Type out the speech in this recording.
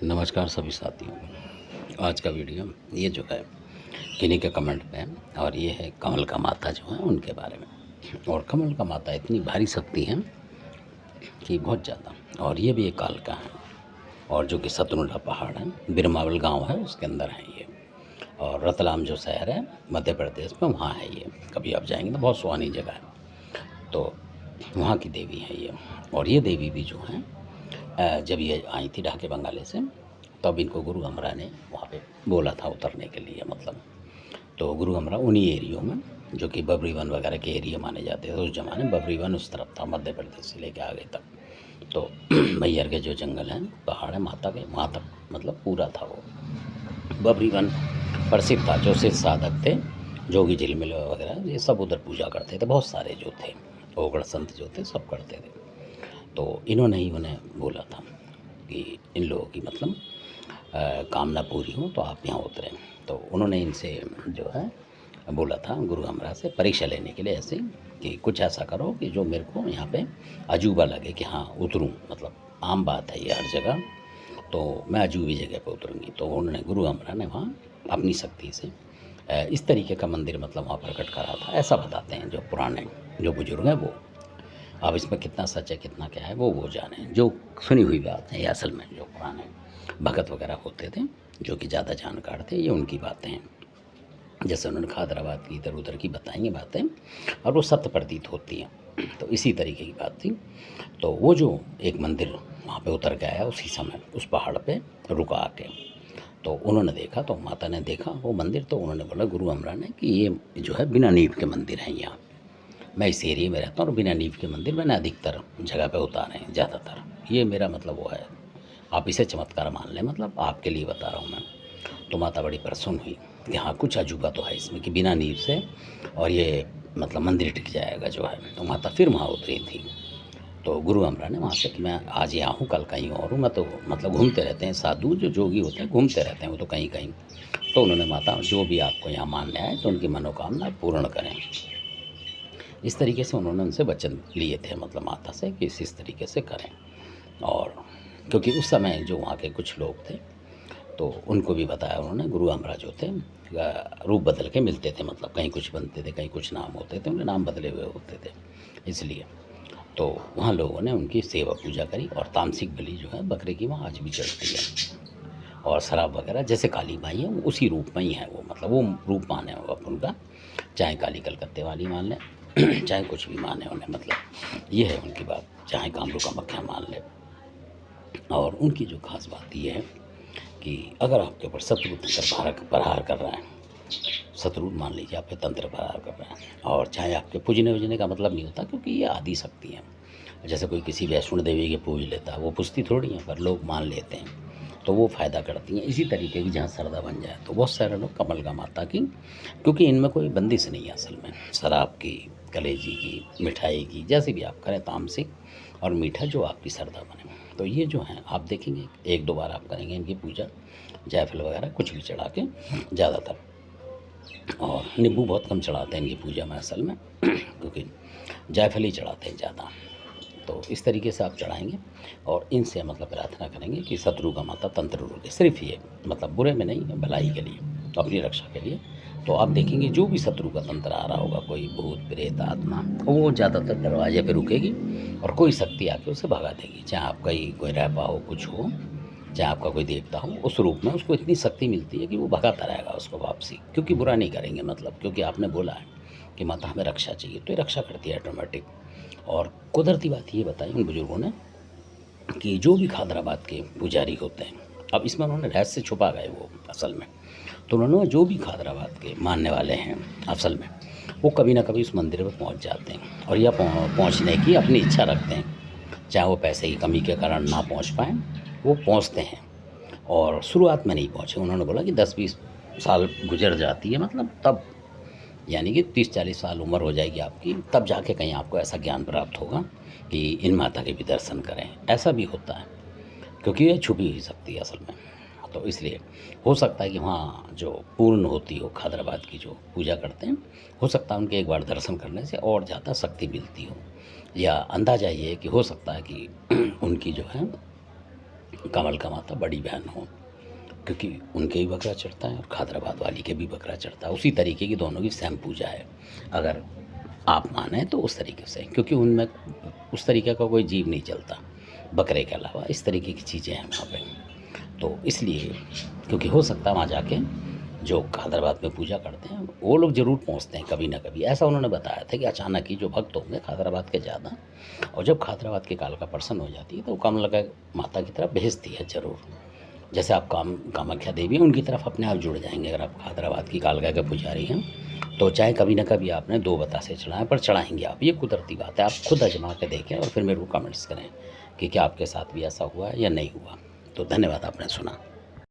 नमस्कार सभी साथियों को। आज का वीडियो ये जो है किन्हीं के कमेंट पे है और ये है कमल का माता जो है उनके बारे में। और कमल का माता इतनी भारी शक्ति है कि बहुत ज़्यादा, और ये भी एक काल का है, और जो कि सतनुड़ा पहाड़ है, बिरमावल गांव है उसके अंदर है ये। और रतलाम जो शहर है मध्य प्रदेश में, वहाँ है ये। कभी आप जाएंगे तो बहुत सुहानी जगह है, तो वहाँ की देवी है ये। और ये देवी भी जो है जब ये आई थी ढाके बंगाले से, तब इनको गुरु हमरा ने वहाँ पे बोला था उतरने के लिए, मतलब। तो गुरु हमरा उन्हीं एरियो में, जो कि बबरी वन वगैरह के एरिया माने जाते थे उस ज़माने, बबरी वन उस तरफ था मध्य प्रदेश से लेके आगे तक। तो मैहर के जो जंगल हैं, पहाड़ है माता के, वहाँ तक मतलब पूरा था वो बबरी वन प्रसिद्ध था। जो सिद्ध साधक थे, जोगी झिलमिल वगैरह, ये सब उधर पूजा करते थे, बहुत सारे जो थे ओगड़ संत जो थे सब करते थे। तो इन्होंने ही उन्हें बोला था कि इन लोगों की मतलब कामना पूरी हो तो आप यहाँ उतरें। तो उन्होंने इनसे जो है बोला था गुरु हमरा से परीक्षा लेने के लिए, ऐसे कि कुछ ऐसा करो कि जो मेरे को यहाँ पे अजूबा लगे कि हाँ उतरूँ, मतलब आम बात है ये हर जगह, तो मैं अजूबी जगह पे उतरूँगी। तो उन्होंने गुरु हमरा ने वहाँ अपनी शक्ति से इस तरीके का मंदिर मतलब वहाँ प्रकट करा था, ऐसा बताते हैं जो पुराने जो बुजुर्ग हैं वो। अब इसमें कितना सच है कितना क्या है वो जाने, जो सुनी हुई बात है। ये असल में जो पुराने भगत वगैरह होते थे, जो कि ज़्यादा जानकार थे, ये उनकी बातें हैं। जैसे उन्होंने खादराबाद की इधर उधर की बताई हैं बातें, और वो सत्य प्रतीत होती हैं। तो इसी तरीके की बात थी। तो वो जो एक मंदिर वहाँ पे उतर के आया उसी समय उस पहाड़ पे रुका आके, तो उन्होंने देखा, तो माता ने देखा वो मंदिर, तो उन्होंने बोला गुरु हमरा ने कि ये जो है बिना नींव के मंदिर हैं यहाँ। मैं इस एरिया में रहता हूँ और बिना नींव के मंदिर मैंने अधिकतर जगह पे उतारे हैं, ज़्यादातर। ये मेरा मतलब वो है, आप इसे चमत्कार मान लें, मतलब आपके लिए बता रहा हूँ मैं। तो माता बड़ी प्रसन्न हुई कि हाँ कुछ अजूबा तो है इसमें कि बिना नींव से और ये मतलब मंदिर टिक जाएगा जो है। तो माता फिर वहाँ उतरी थी। तो गुरु हमरा ने वहाँ से कि मैं आज यहाँ हूँ कल कहीं और हूँ, मैं तो मतलब घूमते रहते हैं साधु जो जोगी होते हैं, घूमते रहते हैं वो तो कहीं कहीं। तो उन्होंने माता जो भी आपको यहाँ मानने आए तो उनकी मनोकामना पूर्ण करें। इस तरीके से उन्होंने उनसे वचन लिए थे, मतलब माता से कि इस तरीके से करें। और क्योंकि उस समय जो वहाँ के कुछ लोग थे, तो उनको भी बताया उन्होंने। गुरु हमरा जो थे रूप बदल के मिलते थे, मतलब कहीं कुछ बनते थे कहीं कुछ नाम होते थे, उनके नाम बदले हुए होते थे इसलिए। तो वहाँ लोगों ने उनकी सेवा पूजा करी, और तामसिक बलि जो है बकरे की वहाँ आज भी चढ़ती है। और शराब वगैरह जैसे काली माई है वो उसी रूप में ही है, वो मतलब वो रूप माने हो आप उनका, चाहे काली कलकत्ते वाली मान लें चाहे कुछ भी माने उन्हें, मतलब ये है उनकी बात, चाहे कामरू कामाख्या मान लें। और उनकी जो खास बात ये है कि अगर आपके ऊपर शत्रु तंत्र प्रहार कर रहा है, शत्रु मान लीजिए आप पे तंत्र प्रहार कर रहा है, और चाहे आपके पूजने वूजने का मतलब नहीं होता, क्योंकि ये आदि शक्ति है। जैसे कोई किसी वैष्णो देवी के पूज लेता है, वो पुजती थोड़ी है पर लोग मान लेते हैं, तो वो फ़ायदा करती हैं। इसी तरीके की जहाँ श्रद्धा बन जाए, तो बहुत सारे लोग कमल का माता की, क्योंकि इनमें कोई बंदिश नहीं है असल में, शराब की, कलेजी की, मिठाई की, जैसे भी आप करें तामसिक और मीठा जो आपकी श्रद्धा बने। तो ये जो है आप देखेंगे एक दो बार आप करेंगे इनकी पूजा, जायफल वगैरह कुछ भी चढ़ा के ज़्यादातर, और नींबू बहुत कम चढ़ाते हैं इनकी पूजा में असल में क्योंकि जायफल ही चढ़ाते हैं ज़्यादा। तो इस तरीके से आप चढ़ाएंगे और इनसे मतलब प्रार्थना करेंगे कि शत्रु का माता तंत्र रोके, सिर्फ ये मतलब बुरे में नहीं है, भलाई के लिए, तो अपनी रक्षा के लिए। तो आप देखेंगे जो भी शत्रु का तंत्र आ रहा होगा, कोई भूत प्रेत आत्मा, वो ज़्यादातर दरवाजे पे रुकेगी और कोई शक्ति आके उसे भगा देगी। चाहे आपका ही कोई रैपा हो, कुछ हो, चाहे आपका कोई देवता हो, उस रूप में उसको इतनी शक्ति मिलती है कि वो भगाता रहेगा उसको वापसी, क्योंकि बुरा नहीं करेंगे, मतलब क्योंकि आपने बोला है कि माता हमें रक्षा चाहिए, तो ये रक्षा करती है ऑटोमेटिक। और कुदरती बात ये बताई उन बुजुर्गों ने कि जो भी खादराबाद के पुजारी होते हैं, अब इसमें उन्होंने रहस्य छुपा गए वो असल में, तो उन्होंने जो भी खादराबाद के मानने वाले हैं असल में, वो कभी ना कभी उस मंदिर में पहुंच जाते हैं, और यह पहुंचने की अपनी इच्छा रखते हैं। चाहे वो पैसे की कमी के कारण ना पहुंच पाएँ, वो पहुंचते हैं। और शुरुआत में नहीं पहुंचे, उन्होंने बोला कि 10-20 साल गुजर जाती है, मतलब तब, यानी कि 30-40 साल उम्र हो जाएगी आपकी, तब जाके कहीं आपको ऐसा ज्ञान प्राप्त होगा कि इन माता के भी दर्शन करें। ऐसा भी होता है, क्योंकि ये छुपी हुई शक्ति है असल में। तो इसलिए हो सकता है कि वहाँ जो पूर्ण होती हो खादराबाद की जो पूजा करते हैं, हो सकता है उनके एक बार दर्शन करने से और ज़्यादा शक्ति मिलती हो, या अंदाज़ा ये है कि हो सकता है कि उनकी जो है कमल का माता बड़ी बहन हो, क्योंकि उनके भी बकरा चढ़ता है और खादराबाद वाली के भी बकरा चढ़ता है। उसी तरीके की दोनों की सेम पूजा है, अगर आप माने तो उस तरीके से, क्योंकि उनमें उस तरीके का कोई जीव नहीं चलता बकरे के अलावा, इस तरीके की चीज़ें हैं वहाँ पे। तो इसलिए, क्योंकि हो सकता है वहाँ जाके जो खादराबाद में पूजा करते हैं वो लोग ज़रूर पहुँचते हैं कभी ना कभी। ऐसा उन्होंने बताया था कि अचानक ही जो भक्त होंगे खादराबाद के ज़्यादा, और जब खादराबाद की कालका प्रसन्न हो जाती है तो वो कमलका माता की तरफ भेजती है ज़रूर। जैसे आप कामाख्या देवी हैं, उनकी तरफ अपने आप जुड़ जाएंगे। अगर आप हैदराबाद की कालका के पुजारी हैं तो चाहे कभी ना कभी आपने 2 बतासे चढ़ाएं, पर चढ़ाएंगे आप, ये कुदरती बात है। आप खुद आजमा के देखें और फिर मेरे को कमेंट्स करें कि क्या आपके साथ भी ऐसा हुआ है या नहीं हुआ। तो धन्यवाद, आपने सुना।